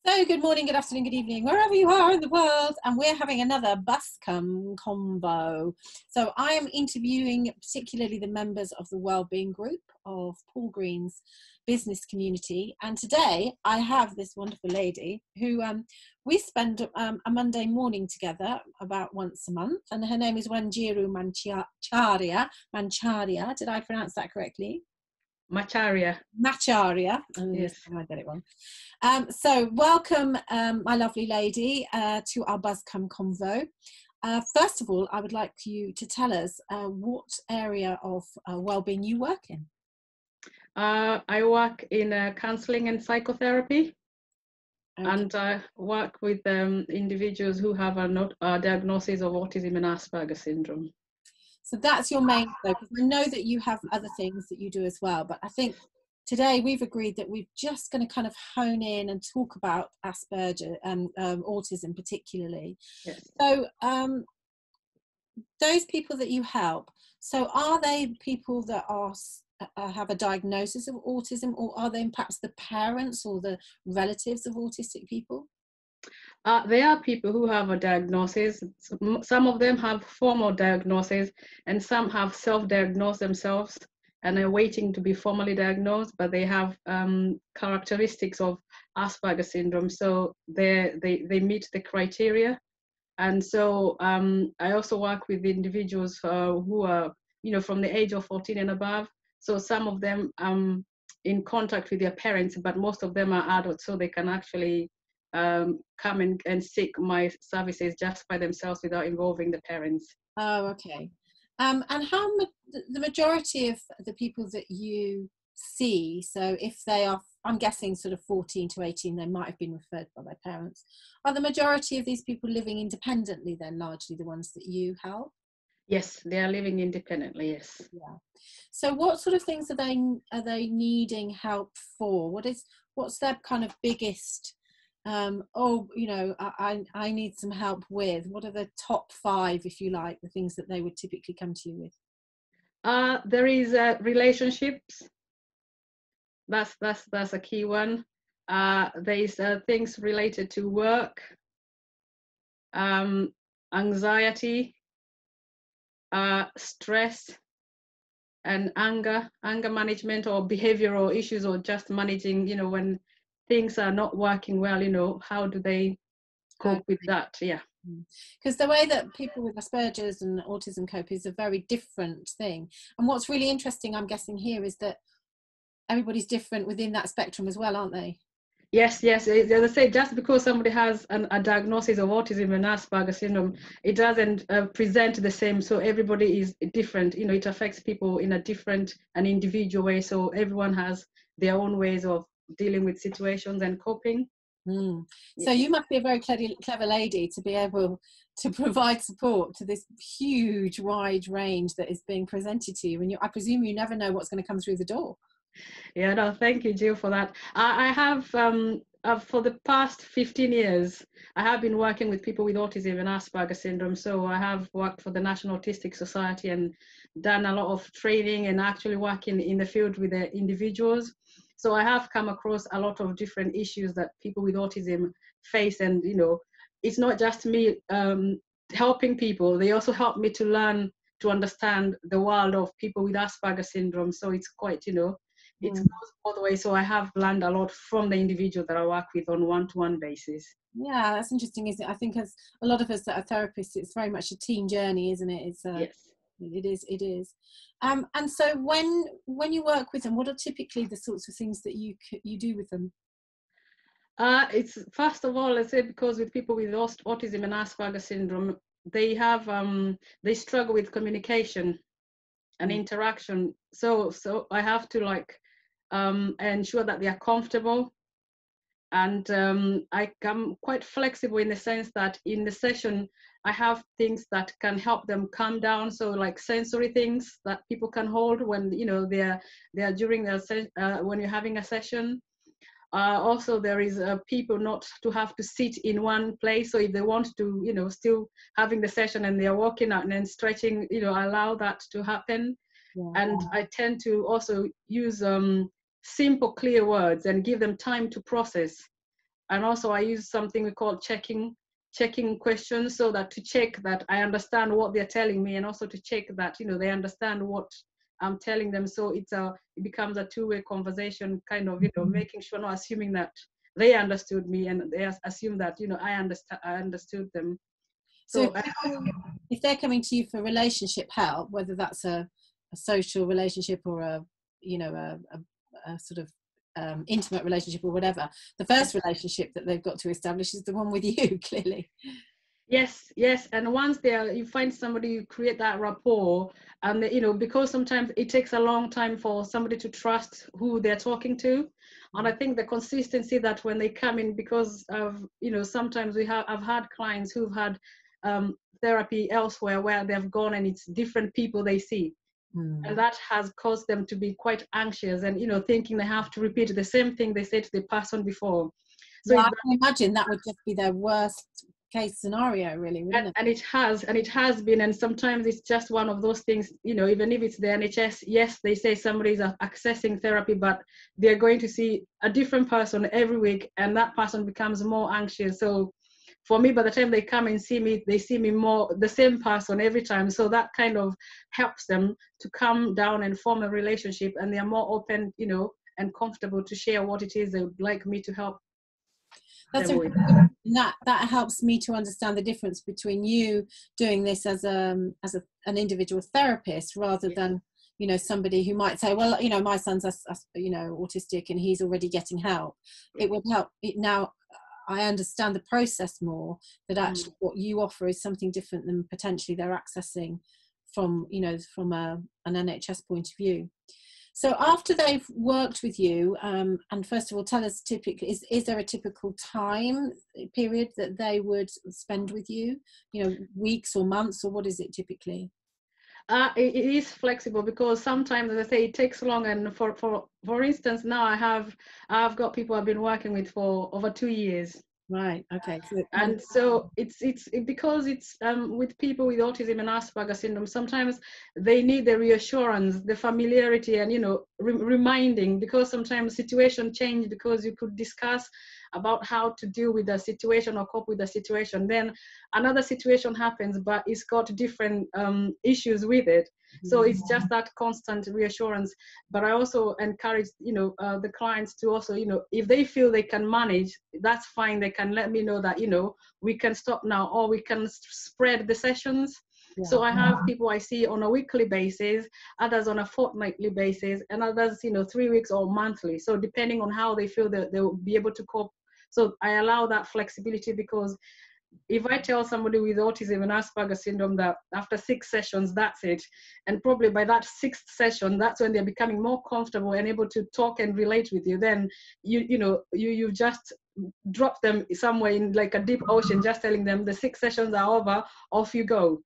So good morning, good afternoon, good evening, wherever you are in the world, and we're having another Buscome convo. So I am interviewing particularly the members of the Wellbeing Group of Paul Green's business community, and today I have this wonderful lady who we spend a Monday morning together about once a month, and her name is Wanjiru Macharia. Did I pronounce that correctly? Macharia. Yes. I get it wrong. So welcome, my lovely lady, to our Buscome convo. First of all, I would like you to tell us what area of wellbeing you work in. I work in counselling and psychotherapy, okay. And I work with individuals who have a diagnosis of autism and Asperger syndrome. So that's your main focus. I know that you have other things that you do as well, but I think today we've agreed that we're just going to kind of hone in and talk about Asperger and autism particularly. Yes. So those people that you help, so are they people that are have a diagnosis of autism, or are they perhaps the parents or the relatives of autistic people? There are people who have a diagnosis. Some of them have formal diagnosis, and some have self-diagnosed themselves and are waiting to be formally diagnosed, but they have characteristics of Asperger syndrome, so they meet the criteria. And so I also work with individuals who are, from the age of 14 and above. So some of them in contact with their parents, but most of them are adults, so they can actually come and seek my services just by themselves without involving the parents. Oh, okay. And how the majority of the people that you see, so if they are, I'm guessing sort of 14 to 18, they might have been referred by their parents. Are the majority of these people living independently then, largely the ones that you help? Yes, they are living independently, yes. Yeah. So what sort of things are they needing help for? What's their kind of biggest I need some help with? What are the top 5, if you like, the things that they would typically come to you with? There is relationships. That's a key one. There is things related to work, anxiety, stress, and anger management, or behavioral issues, or just managing, when things are not working well, how do they cope with that? Yeah. Because the way that people with Asperger's and autism cope is a very different thing. And what's really interesting, I'm guessing here, is that everybody's different within that spectrum as well, aren't they? Yes. As I say, just because somebody has a diagnosis of autism and Asperger syndrome, it doesn't present the same. So everybody is different. It affects people in a different and individual way. So everyone has their own ways of dealing with situations and coping. So you must be a very clever lady to be able to provide support to this huge, wide range that is being presented to you. And I presume you never know what's going to come through the door. Yeah, no, thank you, Jill, for that. I have, for the past 15 years, I have been working with people with autism and Asperger syndrome. So I have worked for the National Autistic Society and done a lot of training and actually working in the field with the individuals. So I have come across a lot of different issues that people with autism face. And, it's not just me helping people. They also help me to learn, to understand the world of people with Asperger syndrome. So it's quite, it goes all the way. So I have learned a lot from the individual that I work with on one-to-one basis. Yeah, that's interesting, isn't it? I think as a lot of us that are therapists, it's very much a team journey, isn't it? It's yes. It is. And so when you work with them, what are typically the sorts of things that you do with them? It's, first of all, let's say, because with people with autism and Asperger syndrome, they have they struggle with communication and interaction. So I have to ensure that they are comfortable. And I'm quite flexible in the sense that in the session, I have things that can help them calm down. So like sensory things that people can hold when, they're during when you're having a session. Also, there is people not to have to sit in one place. So if they want to, still having the session and they're walking out and then stretching, allow that to happen. Yeah. And I tend to also use simple, clear words and give them time to process. And also I use something we call checking questions, so that to check that I understand what they're telling me, and also to check that, you know, they understand what I'm telling them. So it becomes a two-way conversation, kind of, you know, making sure, not assuming that they understood me, and they assume that, you know, I understood them. So if they're coming to you for relationship help, whether that's a social relationship or a, you know, a sort of intimate relationship or whatever, the first relationship that they've got to establish is the one with you, clearly. Yes, and once you find somebody, you create that rapport, and you know, because sometimes it takes a long time for somebody to trust who they're talking to, and I think the consistency that when they come in, because of, you know, sometimes I've had clients who've had therapy elsewhere where they've gone and it's different people they see. And that has caused them to be quite anxious, and, you know, thinking they have to repeat the same thing they said to the person before. So I can imagine that would just be their worst case scenario, really, wouldn't it? And it has been, and sometimes it's just one of those things, you know, even if it's the NHS, yes, they say somebody's accessing therapy, but they're going to see a different person every week, and that person becomes more anxious. So for me, by the time they come and see me, they see me more the same person every time. So that kind of helps them to calm down and form a relationship, and they are more open, you know, and comfortable to share what it is they would like me to help. That's that helps me to understand the difference between you doing this as an individual therapist, rather than, you know, somebody who might say, well, you know, my son's you know, autistic and he's already getting help. It would help. Now I understand the process more, that actually what you offer is something different than potentially they're accessing from, you know, from an NHS point of view. So after they've worked with you, and first of all, tell us typically, is there a typical time period that they would spend with you? You know, weeks or months, or what is it typically? It is flexible, because sometimes, as I say, it takes long. And for instance, now I've got people I've been working with for over 2 years. Right. Okay. And so it's because it's with people with autism and Asperger syndrome, sometimes they need the reassurance, the familiarity, and, you know, reminding, because sometimes situation change, because you could discuss about how to deal with the situation or cope with the situation, then another situation happens, but it's got different issues with it. So it's just that constant reassurance. But I also encourage, you know, the clients to also, you know, if they feel they can manage, that's fine. They can let me know that, you know, we can stop now, or we can spread the sessions. So I have people I see on a weekly basis, others on a fortnightly basis, and others, you know, 3 weeks or monthly. So depending on how they feel that they'll be able to cope. So I allow that flexibility, because if I tell somebody with autism and Asperger syndrome that after 6 sessions, that's it, and probably by that 6th session, that's when they're becoming more comfortable and able to talk and relate with you, then you just drop them somewhere in like a deep ocean, just telling them the 6 sessions are over, off you go.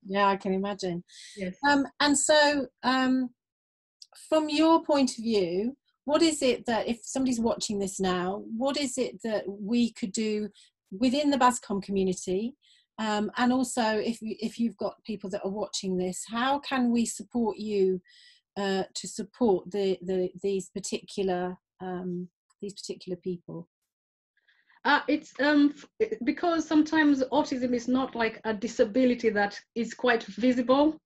Yeah, I can imagine. Yes. And so from your point of view, what is it that, if somebody's watching this now, what is it that we could do within the BASCOM community, and also if you've got people that are watching this, how can we support you to support these particular people? It's because sometimes autism is not like a disability that is quite visible,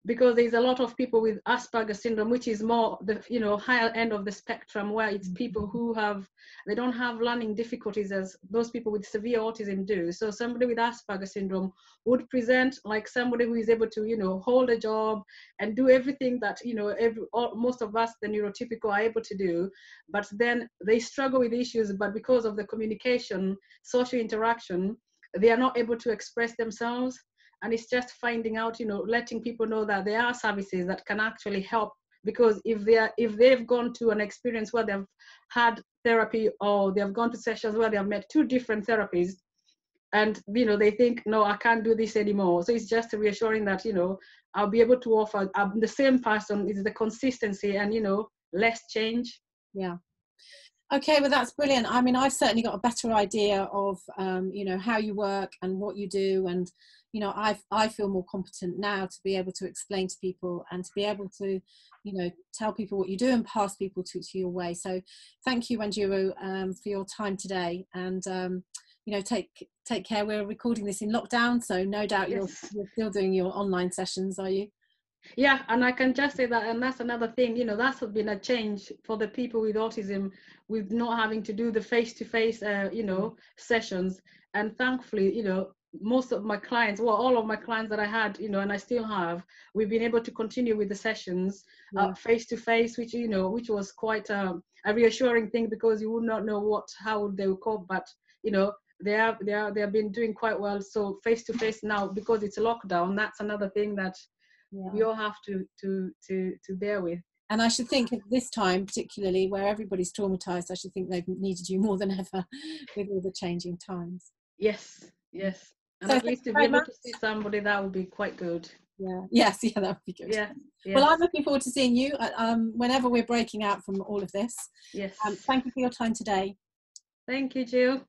because there's a lot of people with Asperger syndrome, which is more the, you know, higher end of the spectrum, where it's people who they don't have learning difficulties as those people with severe autism do. So somebody with Asperger syndrome would present like somebody who is able to, you know, hold a job and do everything that, you know, most of us, the neurotypical, are able to do. But then they struggle with issues, but because of the communication, social interaction, they are not able to express themselves. And it's just finding out, you know, letting people know that there are services that can actually help. Because if they've gone to an experience where they've had therapy, or they've gone to sessions where they have met 2 different therapies, and, you know, they think, no, I can't do this anymore. So it's just reassuring that, you know, I'll be able to offer the same person, is the consistency and, you know, less change. Yeah. Okay, well that's brilliant. I mean, I've certainly got a better idea of you know, how you work and what you do, and you know, I feel more competent now to be able to explain to people and to be able to, you know, tell people what you do and pass people to your way. So thank you, Wanjiru, for your time today, and you know, take care. We're recording this in lockdown, so no doubt you're Yes. still doing your online sessions, are you? Yeah, and I can just say that, and that's another thing, you know, that's been a change for the people with autism, with not having to do the face-to-face, you know, sessions. And thankfully, you know, most of my clients, well, all of my clients that I had, you know, and I still have, we've been able to continue with the sessions Yeah. face-to-face, which, you know, which was quite a reassuring thing, because you would not know how they would cope, but, you know, they have been doing quite well. So face-to-face now, because it's a lockdown, that's another thing that we Yeah. all have to bear with. And I should think at this time, particularly where everybody's traumatized, I should think they've needed you more than ever with all the changing times. Yes, yes. And So at thank least you to be very able much. to see somebody, that would be quite good. Yeah. Yes. Yeah, that would be good. Yeah, Well, yes, I'm looking forward to seeing you whenever we're breaking out from all of this. yes. Thank you for your time today. Thank you, Jill.